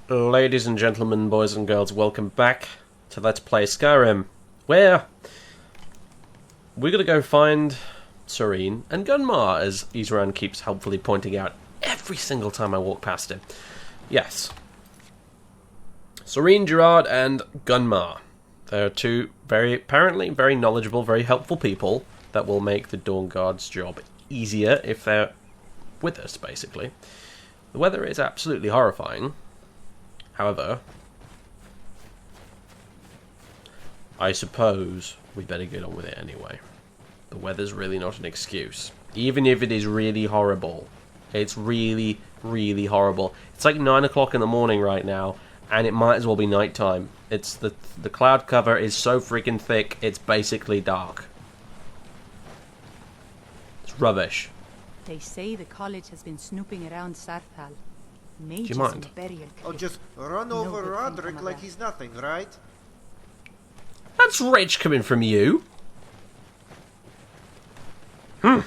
Ladies and gentlemen, boys and girls, welcome back to Let's Play Skyrim, where we're going to go find Serene and Gunmar, as Isran keeps helpfully pointing out every single time I walk past him. Yes. Serene, Gerard, and Gunmar. They're two apparently very knowledgeable, very helpful people that will make the Dawnguard's job easier if they're with us, basically. The weather is absolutely horrifying. However, I suppose we better get on with it anyway. The weather's really not an excuse. Even if it is really horrible. It's really, really horrible. It's like 9 o'clock in the morning right now, and it might as well be nighttime. It's the cloud cover is so freaking thick, it's basically dark. It's rubbish. They say the college has been snooping around Sarthal. Do you mind? Oh, just run over Roderick like he's nothing, right? That's rich coming from you. Remind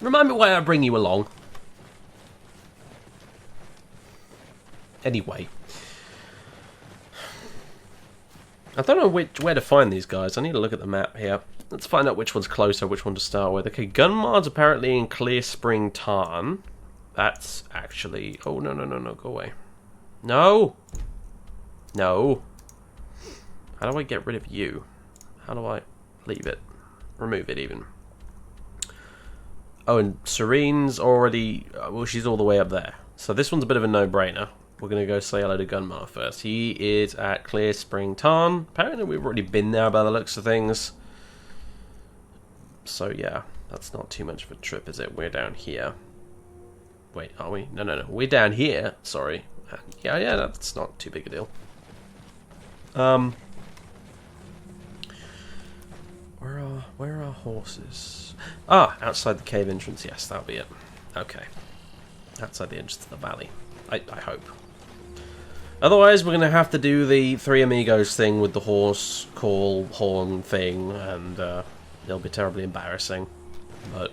me why I bring you along. Anyway. I don't know where to find these guys. I need to look at the map here. Let's find out which one's closer, which one to start with. Okay, Gunmar's apparently in Clear Spring Tarn. That's actually... Oh, no, go away. No! No! How do I get rid of you? How do I leave it? Remove it, even. Oh, and Serene's already... Well, she's all the way up there. So this one's a bit of a no-brainer. We're going to go say hello to Gunmar first. He is at Clear Spring Tarn. Apparently we've already been there by the looks of things. So, yeah. That's not too much of a trip, is it? We're down here. Wait, are we? No. We're down here. Sorry. Yeah, that's not too big a deal. Where are horses? Ah, outside the cave entrance. Yes, that'll be it. Okay. Outside the entrance to the valley. I hope. Otherwise, we're going to have to do the Three Amigos thing with the horse call horn thing, and it'll be terribly embarrassing. But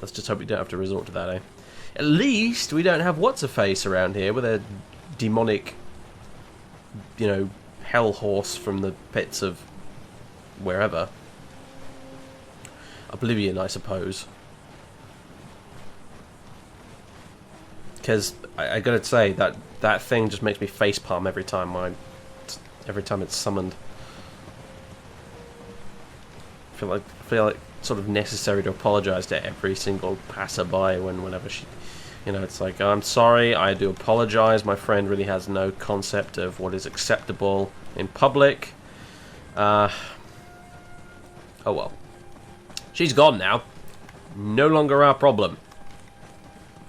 let's just hope we don't have to resort to that, eh? At least we don't have What's-A-Face around here with a demonic, you know, hell horse from the pits of wherever. Oblivion, I suppose. Because I gotta say that thing just makes me facepalm every time it's summoned. I feel like sort of necessary to apologise to every single passerby whenever she, you know, it's like, I'm sorry, I do apologise. My friend really has no concept of what is acceptable in public. Oh well. She's gone now. No longer our problem.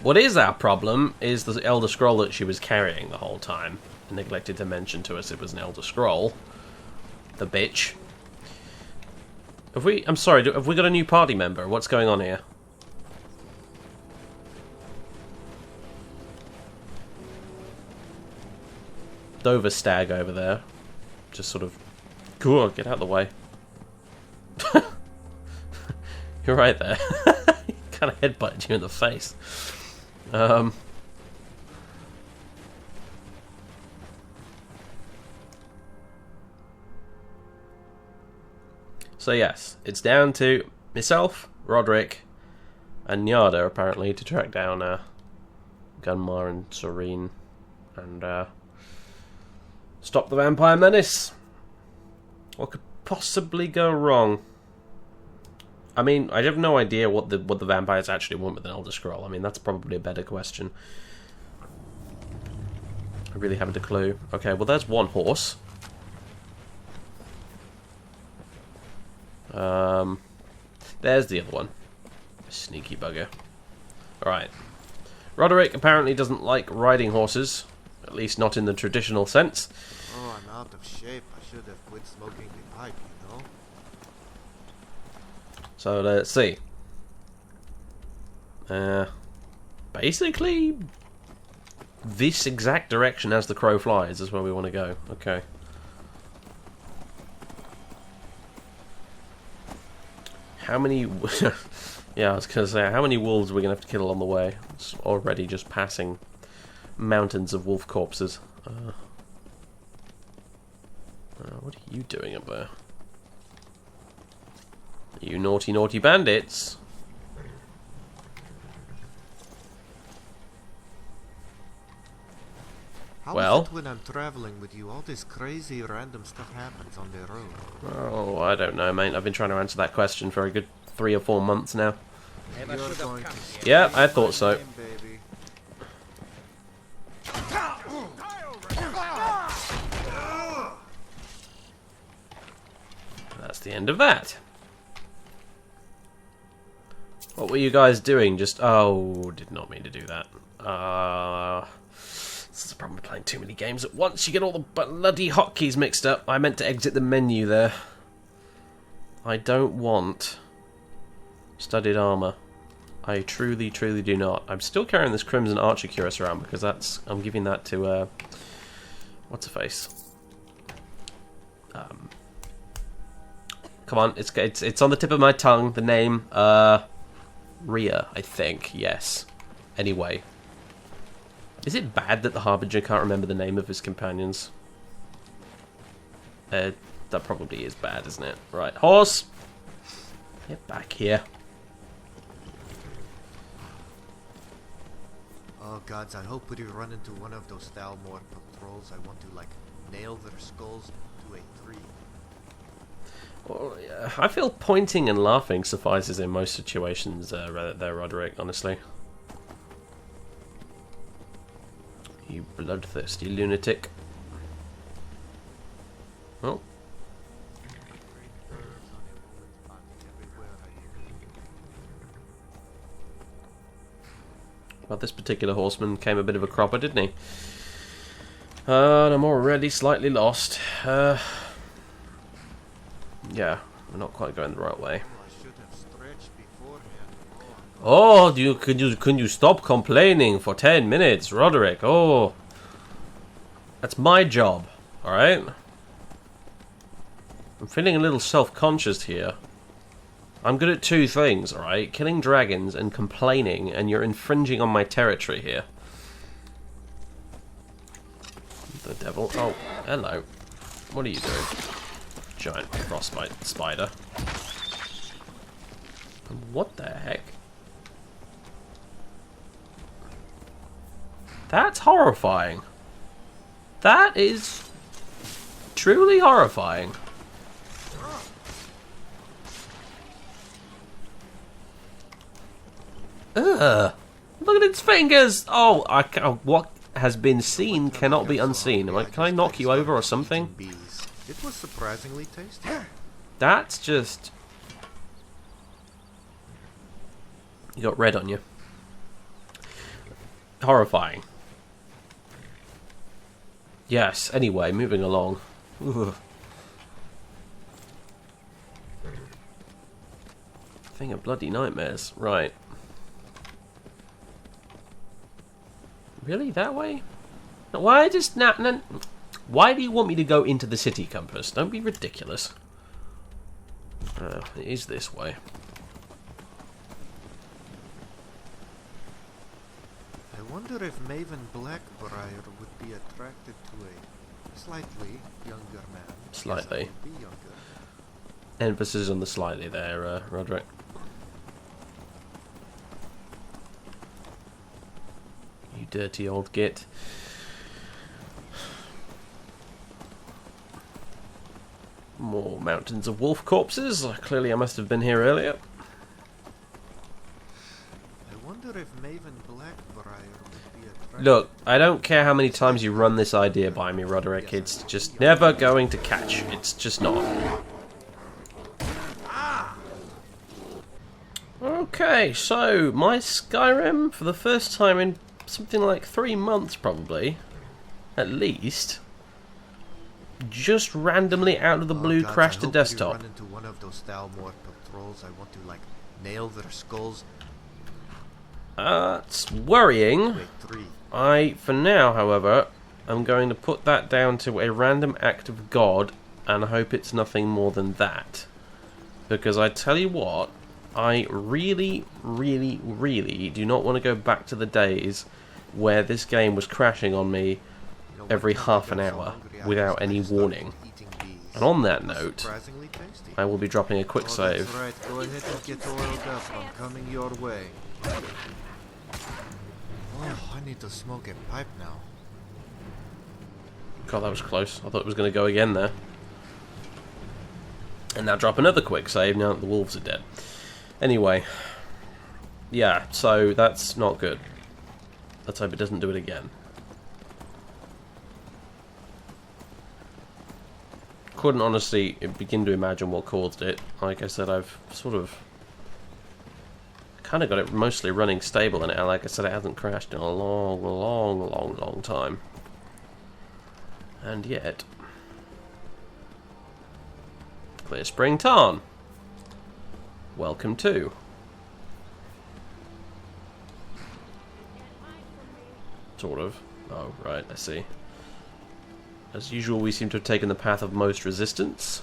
What is our problem is the Elder Scroll that she was carrying the whole time. I neglected to mention to us it was an Elder Scroll. The bitch. I'm sorry, have we got a new party member? What's going on here? Dover Stag over there. Just sort of... Cool, get out of the way. You're right there. He kind of headbutted you in the face. So yes, it's down to myself, Roderick, and Nyada, apparently, to track down Gunmar and Serene and stop the vampire menace. What could possibly go wrong? I mean, I have no idea what the vampires actually want with an Elder Scroll. I mean, that's probably a better question. I really haven't a clue. Okay, well, there's one horse. There's the other one. Sneaky bugger. Alright. Roderick apparently doesn't like riding horses. At least not in the traditional sense. Oh, I'm out of shape. I should have quit smoking the pipe, you know? So, let's see. Basically, this exact direction as the crow flies is where we want to go. Okay. How many... Yeah, I was going to say, how many wolves are we going to have to kill on the way? It's already just passing mountains of wolf corpses. What are you doing up there? You naughty, naughty bandits. How is it when I'm traveling with you, all this crazy random stuff happens on the road? Oh, I don't know, mate. I've been trying to answer that question for a good 3 or 4 months now. You're going to Yeah, I thought so. baby. That's the end of that. What were you guys doing? Just... Oh, did not mean to do that. This is the problem with playing too many games at once. You get all the bloody hotkeys mixed up. I meant to exit the menu there. I don't want studded armor. I truly, truly do not. I'm still carrying this Crimson Archer Cuirass around because that's... I'm giving that to... what's her face? Come on, it's on the tip of my tongue. The name, Rhea, I think. Yes. Anyway, is it bad that the Harbinger can't remember the name of his companions? That probably is bad, isn't it? Right, horse, get back here. Oh gods, I hope we run into one of those Thalmor patrols. I want to like nail their skulls to a tree. Well, yeah, I feel pointing and laughing suffices in most situations, Roderick, honestly. You bloodthirsty lunatic. Oh. Well, this particular horseman came a bit of a cropper, didn't he? And I'm already slightly lost. Yeah, we're not quite going the right way. Oh, can you stop complaining for 10 minutes, Roderick? Oh, that's my job, all right? I'm feeling a little self-conscious here. I'm good at 2 things, all right? Killing dragons and complaining, and you're infringing on my territory here. The devil. Oh, hello. What are you doing? Giant frostbite spider. What the heck? That's horrifying. That is truly horrifying. Ugh. Look at its fingers. Oh, what has been seen cannot be unseen. Can I knock you over or something? It was surprisingly tasty. That's just... You got red on you. Horrifying. Yes, anyway, moving along. Ugh. Thing of bloody nightmares. Right. Really? That way? Why just... Why do you want me to go into the city, Compass? Don't be ridiculous. It is this way. I wonder if Maven Blackbriar would be attracted to a slightly younger man. Slightly. Yes, I would be younger. Emphasis on the slightly there, Roderick. You dirty old git. More mountains of wolf corpses. Clearly I must have been here earlier. I wonder if Maven Blackbriar would be attracted. Look, I don't care how many times you run this idea by me, Roderick. It's just never going to catch. It's just not. Okay, so my Skyrim, for the first time in something like 3 months probably, at least, just randomly out of the blue gods, crashed I to hope desktop. You run into one of those Thalmor patrols. I want to like nail their skulls. It's worrying. Wait, 3. For now, however, I'm going to put that down to a random act of God and hope it's nothing more than that. Because I tell you what, I really, really, really do not want to go back to the days where this game was crashing on me every half an hour without any warning. And on that note, I will be dropping a quick save. Right. Go ahead and get oiled up. I'm coming your way. Oh, I need to smoke a pipe now. God, that was close. I thought it was going to go again there. And now drop another quick save now that the wolves are dead. Anyway. Yeah, so that's not good. Let's hope it doesn't do it again. Couldn't honestly begin to imagine what caused it. Like I said, I've sort of kind of got it mostly running stable, and like I said, it hasn't crashed in a long time. And yet, Clear Spring Tarn. Welcome to. Sort of. Oh, right, I see. As usual, we seem to have taken the path of most resistance.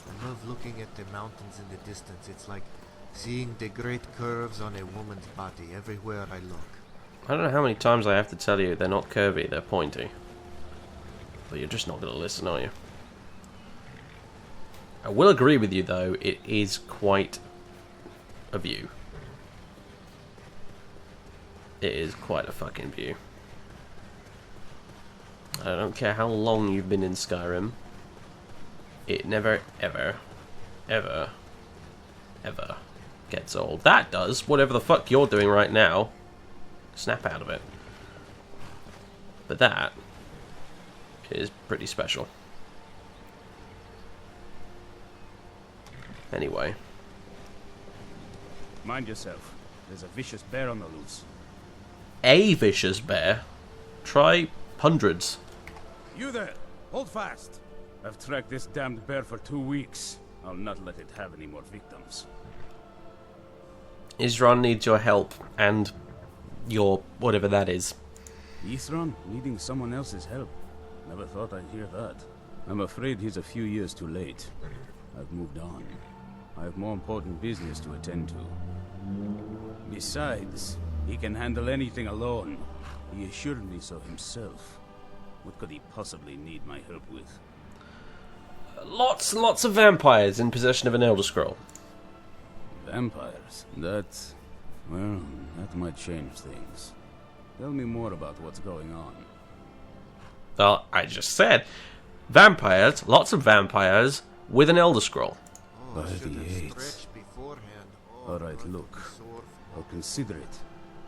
I love looking at the mountains in the distance. It's like seeing the great curves on a woman's body everywhere I look. I don't know how many times I have to tell you they're not curvy, they're pointy. But you're just not going to listen, are you? I will agree with you, though, it is quite a view. It is quite a fucking view. I don't care how long you've been in Skyrim. It never, ever gets old. That does. Whatever the fuck you're doing right now, snap out of it. But that is pretty special. Anyway. Mind yourself. There's a vicious bear on the loose. A vicious bear? Try hundreds. You there! Hold fast! I've tracked this damned bear for 2 weeks. I'll not let it have any more victims. Isran needs your help, and your whatever that is. Isran needing someone else's help? Never thought I'd hear that. I'm afraid he's a few years too late. I've moved on. I have more important business to attend to. Besides, he can handle anything alone. He assured me so himself. What could he possibly need my help with? Lots and lots of vampires in possession of an Elder Scroll. Vampires? Well, that might change things. Tell me more about what's going on. Well, I just said. Vampires, lots of vampires, with an Elder Scroll. Oh, By should the have eight. stretched beforehand. Oh, Alright, I'd look. be sore. I'll consider it.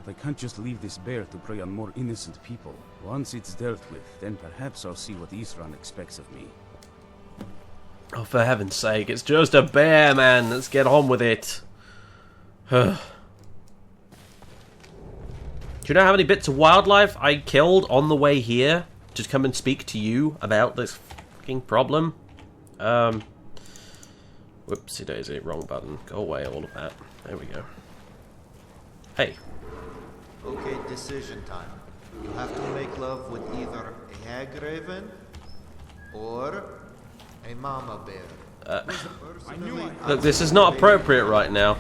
But I can't just leave this bear to prey on more innocent people. Once it's dealt with, then perhaps I'll see what Isran expects of me. Oh, for heaven's sake, it's just a bear, man. Let's get on with it. Do you know how many bits of wildlife I killed on the way here to come and speak to you about this fucking problem? Whoopsie daisy, wrong button. Go away, all of that. There we go. Hey. Okay, decision time. You have to make love with either a hag raven or a mama bear. Personally, Look, this is not appropriate right now.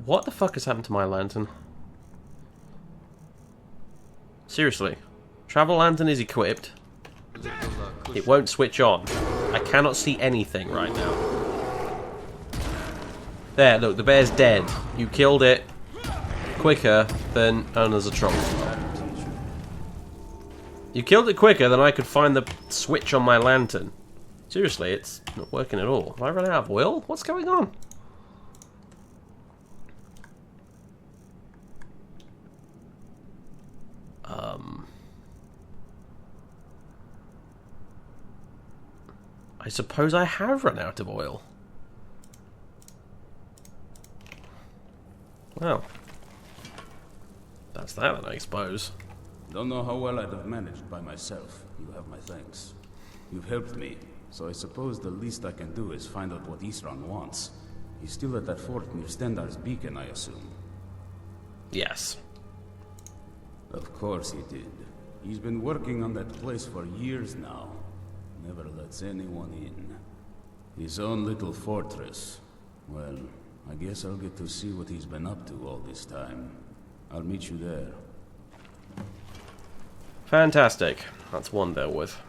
What the fuck has happened to my lantern? Seriously. Travel lantern is equipped. It won't switch on. I cannot see anything right now. There, look, the bear's dead. You killed it quicker than... Oh, there's a troll. You killed it quicker than I could find the switch on my lantern. Seriously, it's not working at all. Have I run out of oil? What's going on? I suppose I have run out of oil. Well, that's that then, I suppose. Don't know how well I'd have managed by myself. You have my thanks. You've helped me, so I suppose the least I can do is find out what Isran wants. He's still at that fort near Stendar's beacon, I assume. Yes. Of course he did. He's been working on that place for years now. Never lets anyone in. His own little fortress. Well, I guess I'll get to see what he's been up to all this time. I'll meet you there. Fantastic. That's one dealt with.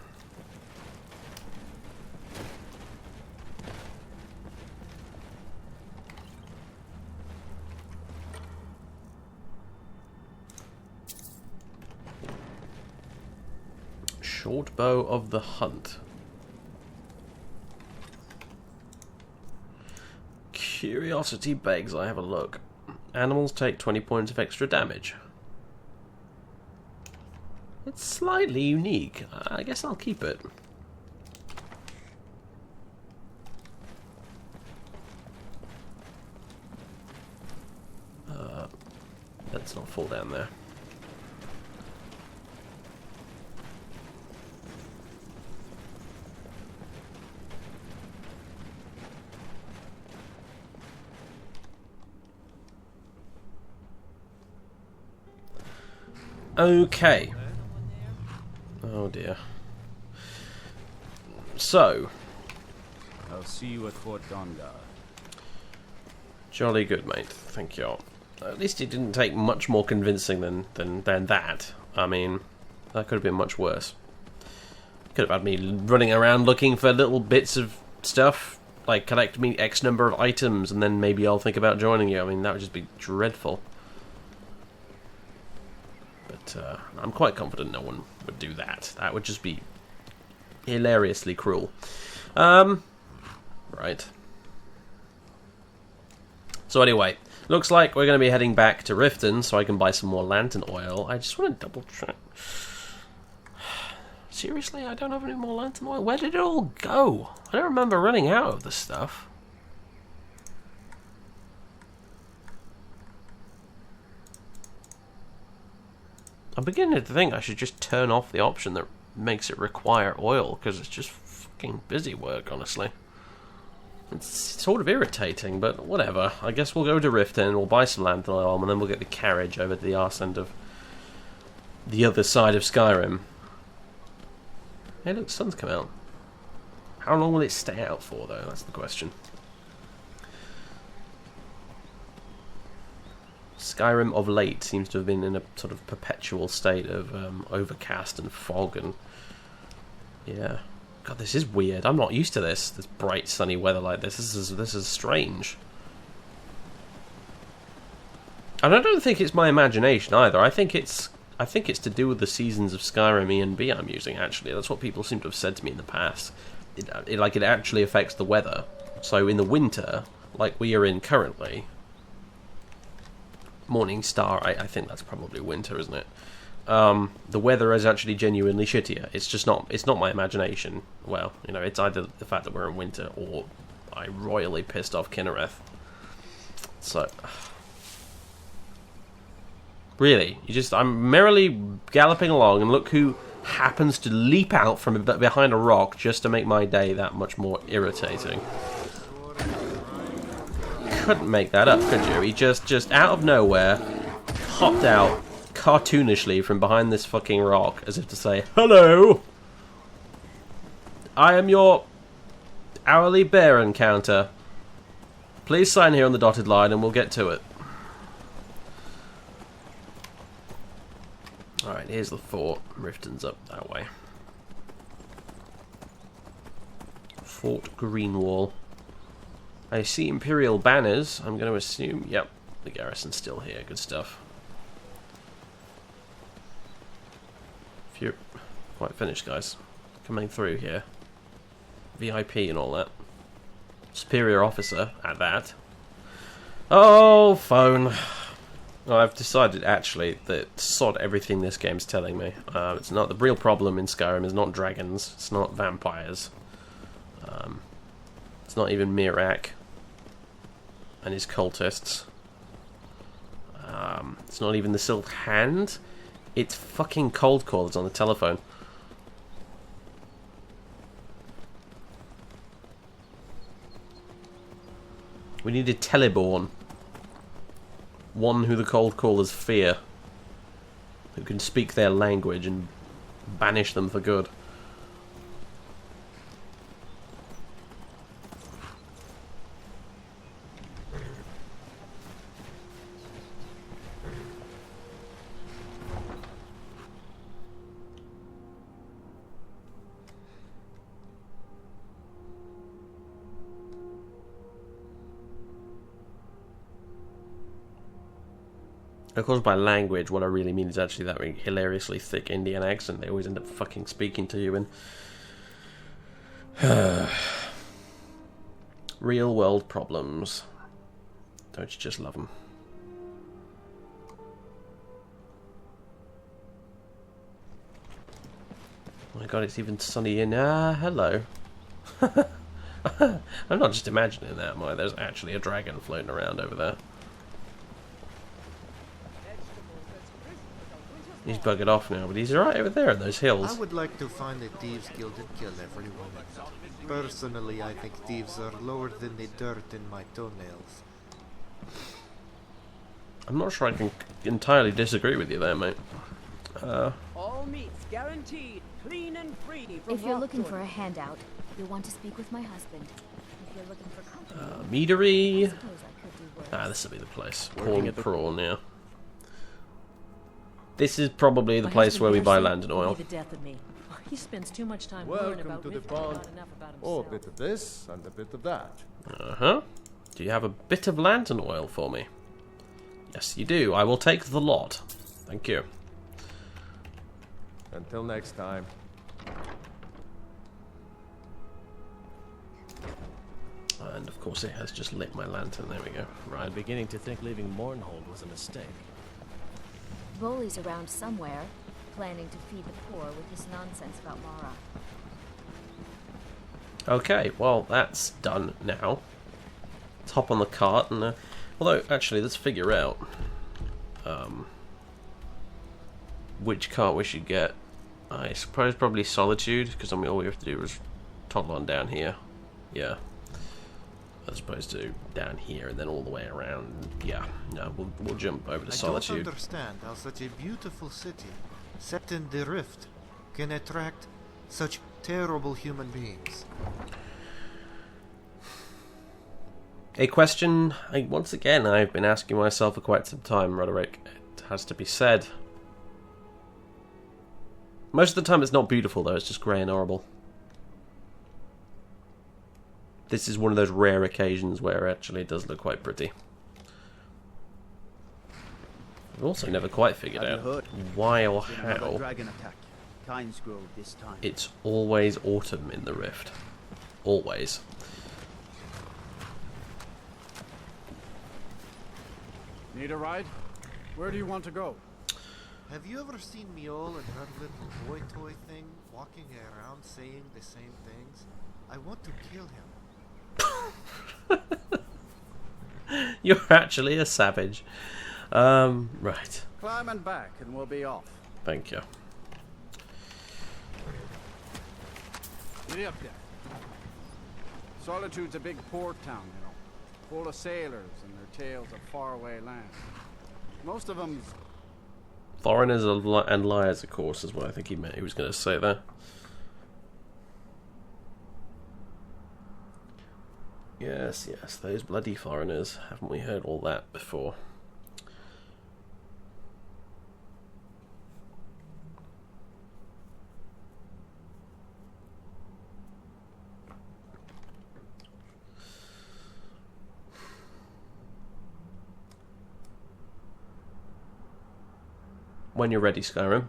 Short bow of the hunt. Curiosity begs I have a look. Animals take 20 points of extra damage. It's slightly unique. I guess I'll keep it. Let's not fall down there. Okay. Oh dear. So. I'll see you at Fort Dawnguard. Jolly good, mate. Thank you. At least it didn't take much more convincing than that. I mean, that could have been much worse. Could have had me running around looking for little bits of stuff, like collect me X number of items, and then maybe I'll think about joining you. I mean, that would just be dreadful. But I'm quite confident no one would do that. That would just be hilariously cruel. Right. So anyway, looks like we're going to be heading back to Riften so I can buy some more lantern oil. I just want to double check. Seriously, I don't have any more lantern oil? Where did it all go? I don't remember running out of the stuff. I'm beginning to think I should just turn off the option that makes it require oil, because it's just fucking busy work, honestly. It's sort of irritating, but whatever. I guess we'll go to Riften, we'll buy some lantern oil, and then we'll get the carriage over to the arse end of the other side of Skyrim. Hey look, the sun's come out. How long will it stay out for, though? That's the question. Skyrim of late seems to have been in a sort of perpetual state of overcast and fog, and yeah, God, this is weird. I'm not used to this bright sunny weather like this. This is strange. And I don't think it's my imagination either. I think it's to do with the seasons of Skyrim E&B I'm using. Actually, that's what people seem to have said to me in the past. It actually affects the weather. So in the winter, like we are in currently. Morning Star, I think that's probably winter, isn't it? The weather is actually genuinely shittier. It's just not. It's not my imagination. Well, you know, it's either the fact that we're in winter or I royally pissed off Kinnereth. So, really, I'm merrily galloping along, and look who happens to leap out from behind a rock just to make my day that much more irritating. Couldn't make that up, could you? He just out of nowhere hopped out cartoonishly from behind this fucking rock as if to say, "Hello! I am your hourly bear encounter. Please sign here on the dotted line and we'll get to it." Alright, here's the fort. Riften's up that way. Fort Greenwall. I see Imperial banners. I'm going to assume, yep, the garrison's still here. Good stuff. If you're quite finished, guys. Coming through here. VIP and all that. Superior officer at that. Oh, phone. Well, I've decided, actually, that sod everything this game's telling me. It's not the real problem in Skyrim is not dragons. It's not vampires. It's not even Mirak and his cultists. It's not even the Silk Hand. It's fucking cold callers on the telephone. We need a Teleborn. One who the cold callers fear. Who can speak their language and banish them for good. Of course, by language, what I really mean is actually that hilariously thick Indian accent they always end up fucking speaking to you in. Real world problems. Don't you just love them? Oh my god, it's even sunny in... hello. I'm not just imagining that, am I? There's actually a dragon floating around over there. He's buggered off now, but he's right over there in those hills. I would like to find a thieves guild and kill everyone. Personally, I think thieves are lower than the dirt in my toenails. I'm not sure I can entirely disagree with you there, mate. All meats guaranteed, clean and free. If you're looking for a handout, you'll want to speak with my husband. If you're looking for company, Meadery. I suppose I could do worse. This will be the place. Corn prawn now. This is probably the place where we buy lantern oil. The death of me. He spends too much time worrying Welcome about to the Rift, pond. not enough about Oh, a himself. bit of this and a bit of that. Uh-huh. Do you have a bit of lantern oil for me? Yes, you do. I will take the lot. Thank you. Until next time. And of course it has just lit my lantern. There we go. Right. I'm beginning to think leaving Mournhold was a mistake. Voley's around somewhere, planning to feed the poor with his nonsense about Mara. Okay, well, that's done now. Let's hop on the cart and... although, actually, let's figure out... which cart we should get. I suppose probably Solitude, because I mean, all we have to do is toddle on down here. Yeah. As opposed to down here and then all the way around. Yeah, no, we'll jump over to Solitude. I don't understand how such a beautiful city, set in the Rift, can attract such terrible human beings. A question, once again, I've been asking myself for quite some time, Roderick. It has to be said. Most of the time it's not beautiful, though. It's just grey and horrible. This is one of those rare occasions where actually it does look quite pretty. I've also never quite figured out why or how it's always autumn in the Rift. Always. Need a ride? Where do you want to go? Have you ever seen Miol and her little boy toy thing walking around saying the same things? I want to kill him. You're actually a savage. Right. Climb and back and we'll be off. Thank you. Get up there. Solitude's a big port town, you know. Full of sailors and their tales of faraway lands. Most of them's... Foreigners and liars, of course, is what I think he meant. He was going to say there. Yes, yes, those bloody foreigners. Haven't we heard all that before? When you're ready, Skyrim.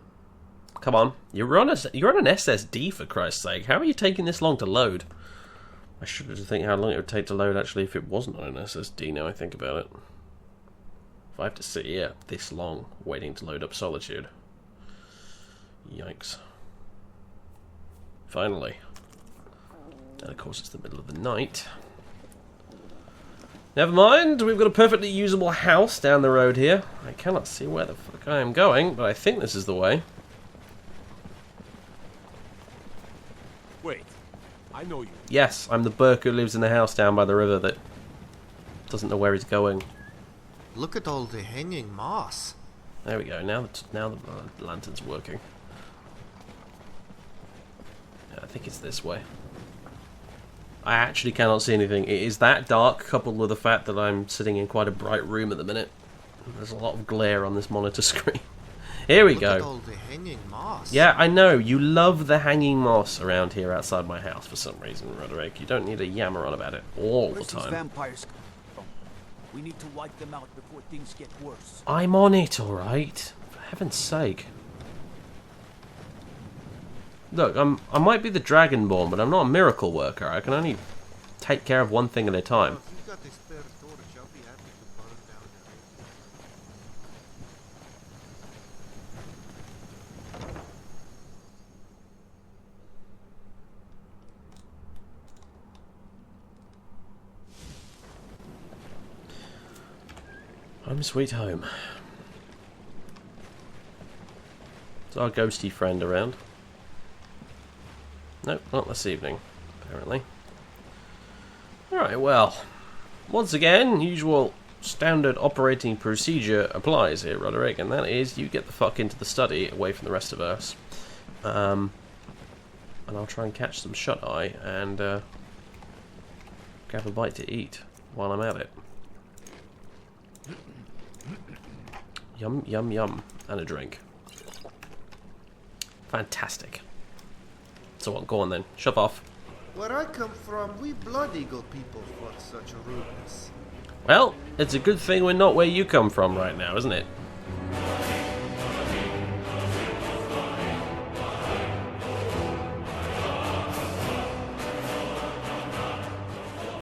Come on, you're on an SSD for Christ's sake. How are you taking this long to load? I should have think how long it would take to load actually if it wasn't on an SSD. Now I think about it. If I have to sit here this long waiting to load up Solitude. Yikes. Finally. And of course it's the middle of the night. Never mind, we've got a perfectly usable house down the road here. I cannot see where the fuck I am going, but I think this is the way. Wait, I know you. Yes, I'm the Burke who lives in the house down by the river that doesn't know where he's going. Look at all the hanging moss. There we go, now the lantern's working. I think it's this way. I actually cannot see anything. It is that dark, coupled with the fact that I'm sitting in quite a bright room at the minute. There's a lot of glare on this monitor screen. Here we Look at go. all the hanging moss. Yeah, I know. You love the hanging moss around here outside my house for some reason, Roderick. You don't need to yammer on about it all the Where's these time. vampires come from? We need to wipe them out before things get worse. I'm on it, alright? For heaven's sake. Look, I might be the Dragonborn, but I'm not a miracle worker. I can only take care of one thing at a time. If you've got a spare torch, I'll be happy to burn down the area. Home sweet home. Is our ghosty friend around? Nope, not this evening, apparently. Alright, well, once again, usual standard operating procedure applies here, Roderick, and that is you get the fuck into the study away from the rest of us. And I'll try and catch some shut-eye and grab a bite to eat while I'm at it. Yum, yum, yum. And a drink. Fantastic. So what, go on then. Shove off. Where I come from, we Blood Eagle people for such rudeness. Well, it's a good thing we're not where you come from right now, isn't it?